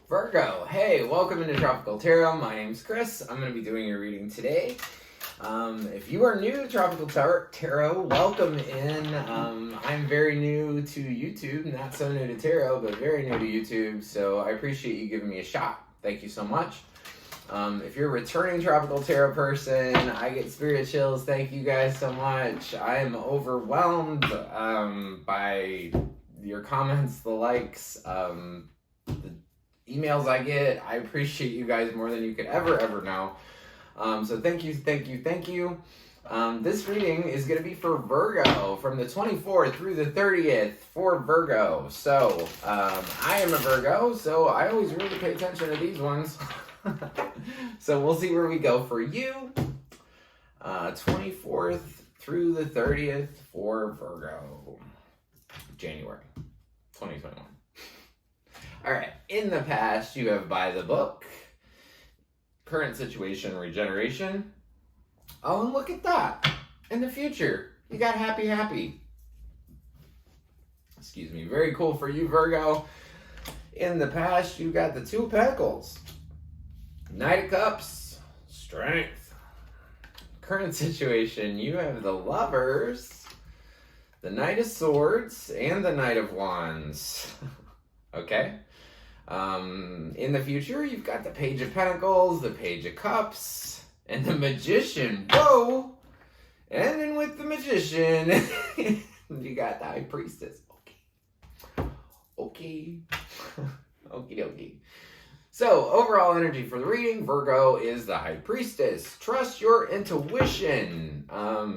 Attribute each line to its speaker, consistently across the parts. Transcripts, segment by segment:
Speaker 1: Virgo, hey, welcome into Tropical Tarot. My name's Chris. I'm going to be doing your reading today. If you are new to Tropical Tarot, welcome in. I'm very new to YouTube, not so new to Tarot, but very new to YouTube, so I appreciate you giving me a shot. Thank you so much. If you're a returning Tropical Tarot person, I get spirit chills. Thank you guys so much. I am overwhelmed by your comments, the likes, the emails I get. I appreciate you guys more than you could ever know. So thank you. This reading is going to be for Virgo from the 24th through the 30th for Virgo. So I am a Virgo, so I always really pay attention to these ones. So we'll see where we go for you. 24th through the 30th for Virgo. January 2021. All right, in the past, you have by the book, current situation, regeneration. Oh, and look at that. In the future, you got happy. Excuse me, very cool for you, Virgo. In the past, you got the Two of Pentacles, Knight of Cups, Strength. Current situation, you have the Lovers, the Knight of Swords, and the Knight of Wands. Okay? In the future, you've got the Page of Pentacles, the Page of Cups, and the Magician. Whoa! And then with the Magician, you got the High Priestess. Okay. Okie dokie. So, overall energy for the reading, Virgo is the High Priestess. Trust your intuition. High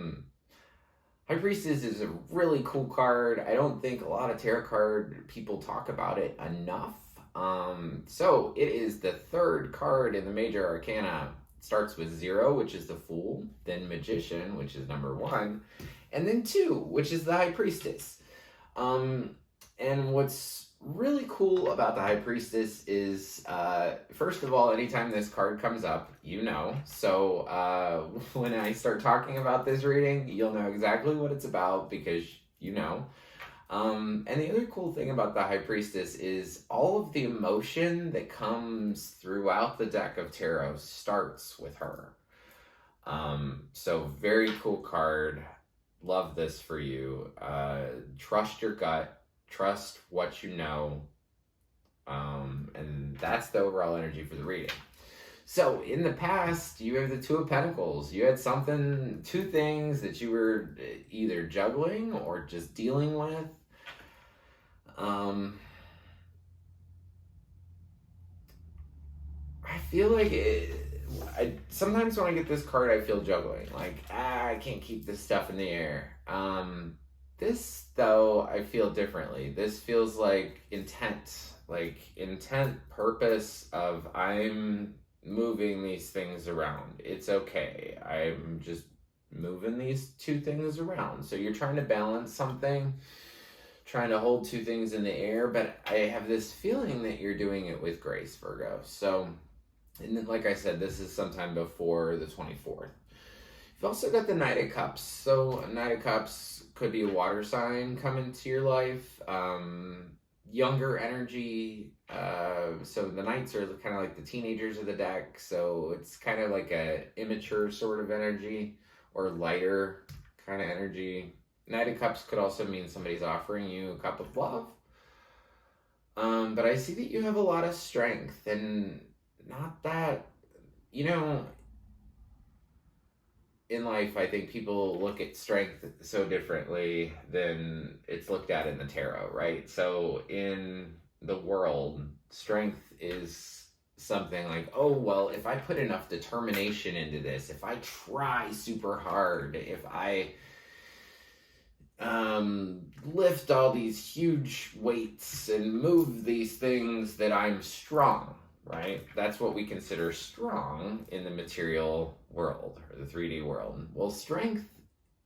Speaker 1: Priestess is a really cool card. I don't think a lot of tarot card people talk about it enough. So it is the third card in the major arcana. It starts with 0, which is the Fool, then Magician, which is number 1, and then 2, which is the High Priestess. And what's really cool about the High Priestess is, first of all, anytime this card comes up, you know. So when I start talking about this reading, you'll know exactly what it's about because you know. And the other cool thing about the High Priestess is all of the emotion that comes throughout the deck of tarot starts with her. So very cool card. Love this for you. Trust your gut. Trust what you know. And that's the overall energy for the reading. So in the past, you have the Two of Pentacles. You had two things that you were either juggling or just dealing with. I feel like sometimes when I get this card, I feel juggling. Like, I can't keep this stuff in the air. This, though, I feel differently. This feels like intent purpose of I'm moving these things around. It's okay. I'm just moving these two things around. So you're trying to balance something, trying to hold two things in the air, but I have this feeling that you're doing it with grace, Virgo. So, and then, like I said, this is sometime before the 24th. You've also got the Knight of Cups. So a Knight of Cups could be a water sign coming to your life. Younger energy. So the Knights are kind of like the teenagers of the deck. So it's kind of like a immature sort of energy or lighter kind of energy. Knight of Cups could also mean somebody's offering you a cup of love. But I see that you have a lot of strength and not that, in life, I think people look at strength so differently than it's looked at in the tarot, right? So in the world, strength is something like, oh, well, if I put enough determination into this, if I try super hard, if I lift all these huge weights and move these things, that I'm strong, right? That's what we consider strong in the material world or the 3D world. Well, strength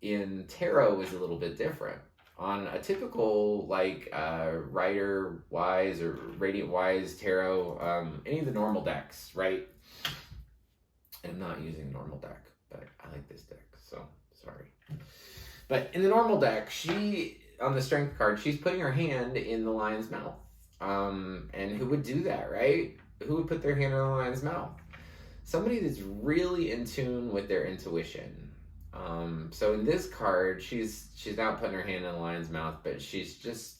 Speaker 1: in tarot is a little bit different. On a typical Rider Wise or Radiant Wise tarot, any of the normal decks, right? I'm not using normal deck, but I like this deck, so sorry. But in the normal deck, on the strength card, she's putting her hand in the lion's mouth. And who would do that, right? Who would put their hand on the lion's mouth? Somebody that's really in tune with their intuition. So in this card, she's not putting her hand in the lion's mouth, but she's just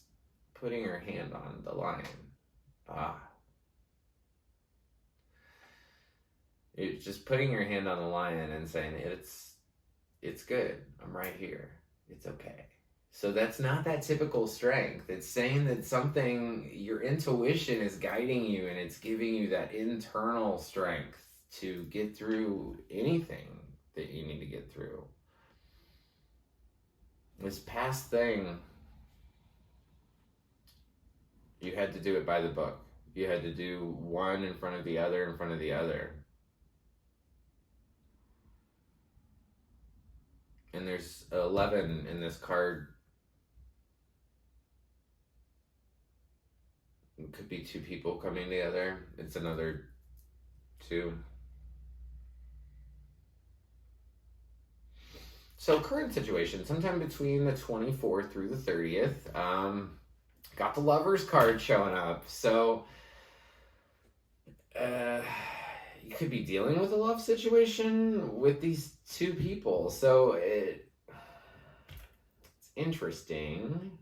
Speaker 1: putting her hand on the lion. It's just putting your hand on the lion and saying, it's good. I'm right here. It's okay. So that's not that typical strength. It's saying that something, your intuition is guiding you and it's giving you that internal strength to get through anything that you need to get through. This past thing, you had to do it by the book. You had to do one in front of the other, in front of the other. And there's 11 in this card. It could be two people coming together. It's another two. So current situation, sometime between the 24th through the 30th, got the Lovers card showing up. So you could be dealing with a love situation with these two people. So it's interesting.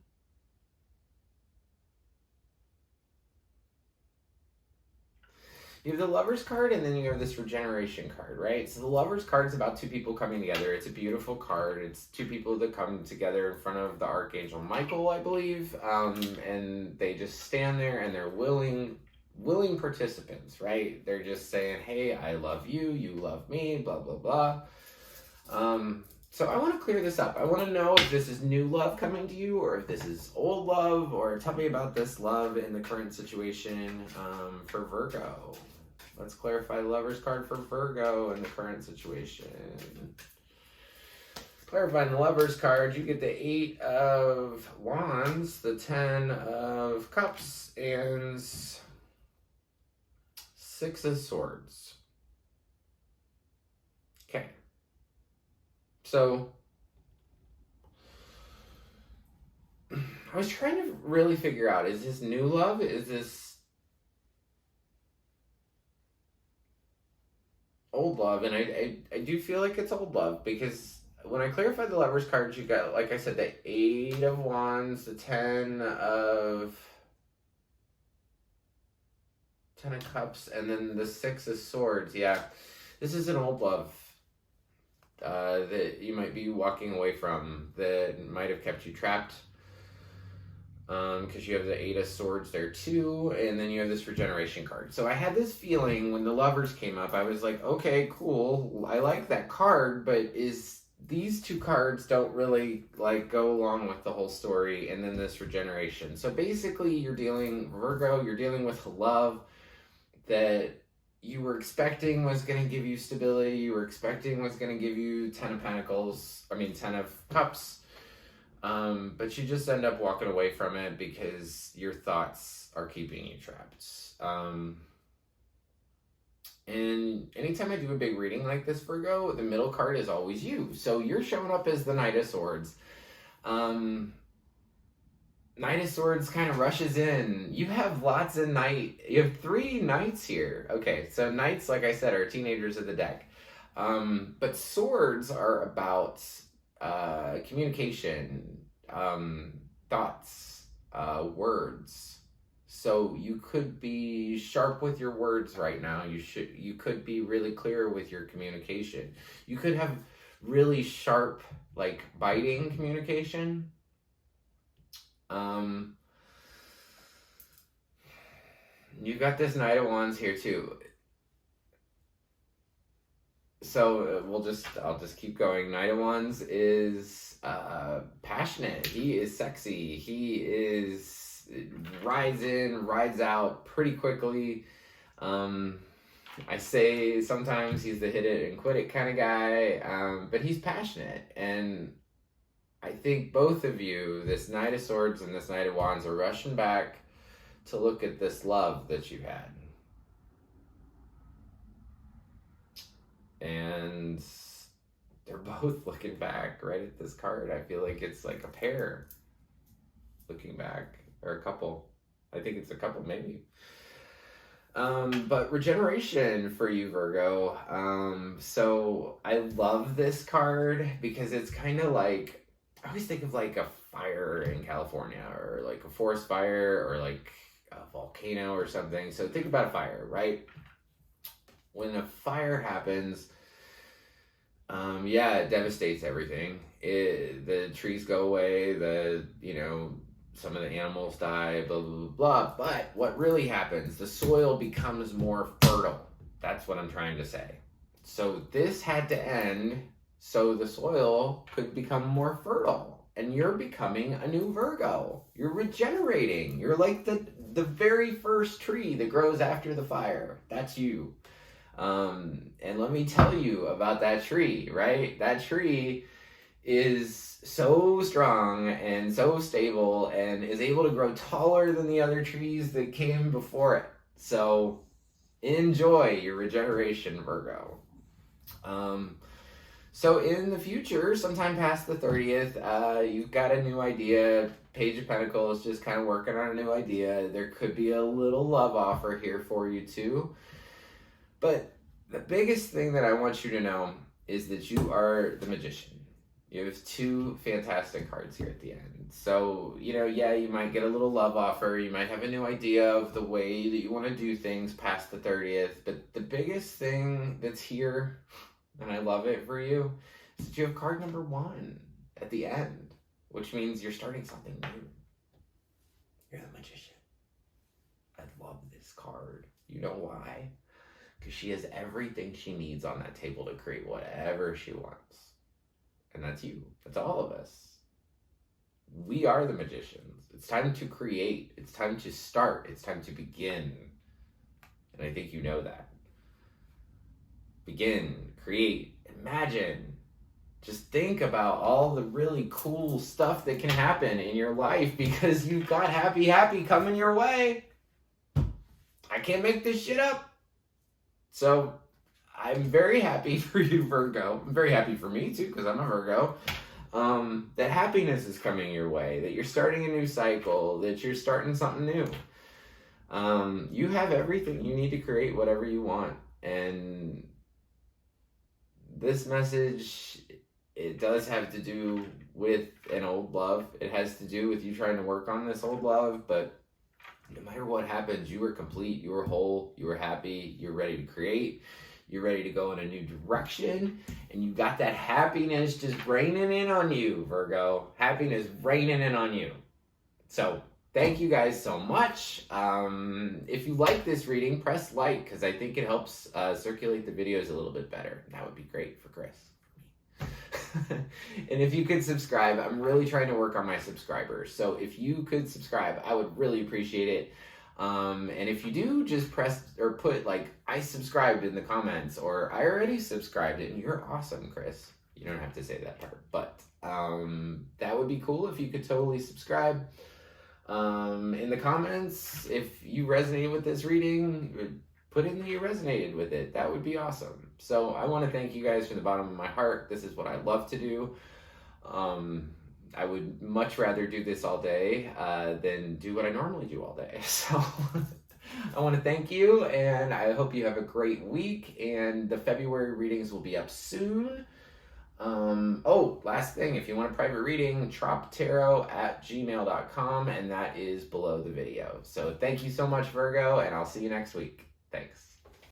Speaker 1: You have the Lovers card, and then you have this Regeneration card, right? So the Lovers card is about two people coming together. It's a beautiful card. It's two people that come together in front of the Archangel Michael, I believe, and they just stand there, and they're willing participants, right? They're just saying, hey, I love you, you love me, blah, blah, blah. So I want to clear this up. I want to know if this is new love coming to you, or if this is old love, or tell me about this love in the current situation for Virgo. Let's clarify the Lovers card for Virgo in the current situation. Clarifying the Lovers card, you get the 8 of Wands, the 10 of Cups, and 6 of Swords. Okay. So, I was trying to really figure out, is this new love? Is this old love? And I do feel like it's old love, because when I clarified the Lovers cards, you got, like I said, the 8 of Wands, the 10 of Cups, and then the 6 of Swords. Yeah, this is an old love that you might be walking away from, that might have kept you trapped, because you have the 8 of Swords there too, and then you have this Regeneration card. So I had this feeling when the Lovers came up, I was like, okay, cool, I like that card, but these two cards don't really like go along with the whole story, and then this Regeneration. So basically, Virgo, you're dealing with love that you were expecting was going to give you stability, you were expecting was going to give you 10 of Cups, but you just end up walking away from it because your thoughts are keeping you trapped. And anytime I do a big reading like this, Virgo, the middle card is always you. So you're showing up as the Knight of Swords. Knight of Swords kind of rushes in. You have lots of you have 3 knights here. Okay, so knights, like I said, are teenagers of the deck. But swords are about communication, thoughts, words. So you could be sharp with your words right now. You could be really clear with your communication. You could have really sharp, like, biting communication. You've got this Knight of Wands here too. So I'll just keep going. Knight of Wands is passionate. He is sexy. He rides in, rides out pretty quickly. I say sometimes he's the hit it and quit it kind of guy, but he's passionate. And I think both of you, this Knight of Swords and this Knight of Wands, are rushing back to look at this love that you had. And they're both looking back right at this card. I feel like it's like a pair looking back, or a couple. I think it's a couple, maybe. But regeneration for you, Virgo. So I love this card because it's kind of like, I always think of like a fire in California, or like a forest fire, or like a volcano or something. So think about a fire, right? When a fire happens, yeah, it devastates everything. The trees go away, some of the animals die, blah, blah, blah, blah. But what really happens, the soil becomes more fertile. That's what I'm trying to say. So this had to end so the soil could become more fertile. And you're becoming a new Virgo. You're regenerating. You're like the very first tree that grows after the fire. That's you. And let me tell you about that tree, right? That tree is so strong and so stable and is able to grow taller than the other trees that came before it. So enjoy your regeneration, Virgo. So in the future, sometime past the 30th, you've got a new idea. Page of Pentacles, just kind of working on a new idea. There could be a little love offer here for you too. But the biggest thing that I want you to know is that you are the magician. You have two fantastic cards here at the end. So, yeah, you might get a little love offer. You might have a new idea of the way that you want to do things past the 30th. But the biggest thing that's here, and I love it for you, is that you have card number 1 at the end, which means you're starting something new. You're the magician. I love this card. You know why? Because she has everything she needs on that table to create whatever she wants. And that's you. That's all of us. We are the magicians. It's time to create. It's time to start. It's time to begin. And I think you know that. Begin, create, imagine. Just think about all the really cool stuff that can happen in your life because you've got happy coming your way. I can't make this shit up. So I'm very happy for you, Virgo. I'm very happy for me too, because I'm a Virgo. That happiness is coming your way, that you're starting a new cycle, that you're starting something new. You have everything you need to create whatever you want. And this message, it does have to do with an old love. It has to do with you trying to work on this old love, but no matter what happens, you were complete, you were whole, you were happy, you're ready to create, you're ready to go in a new direction, and you got that happiness just raining in on you, Virgo. Happiness raining in on you. So, thank you guys so much. If you like this reading, press like, because I think it helps circulate the videos a little bit better. That would be great for Chris. And if you could subscribe, I'm really trying to work on my subscribers. So if you could subscribe, I would really appreciate it. And if you do, just press or put like, I subscribed in the comments, or I already subscribed, and you're awesome, Chris. You don't have to say that part, but that would be cool if you could totally subscribe. In the comments, if you resonated with this reading, put in that you resonated with it. That would be awesome. So I want to thank you guys from the bottom of my heart. This is what I love to do. I would much rather do this all day than do what I normally do all day. So I want to thank you, and I hope you have a great week, and the February readings will be up soon. Last thing, if you want a private reading, TropTarot@gmail.com, and that is below the video. So thank you so much, Virgo, and I'll see you next week. Thanks.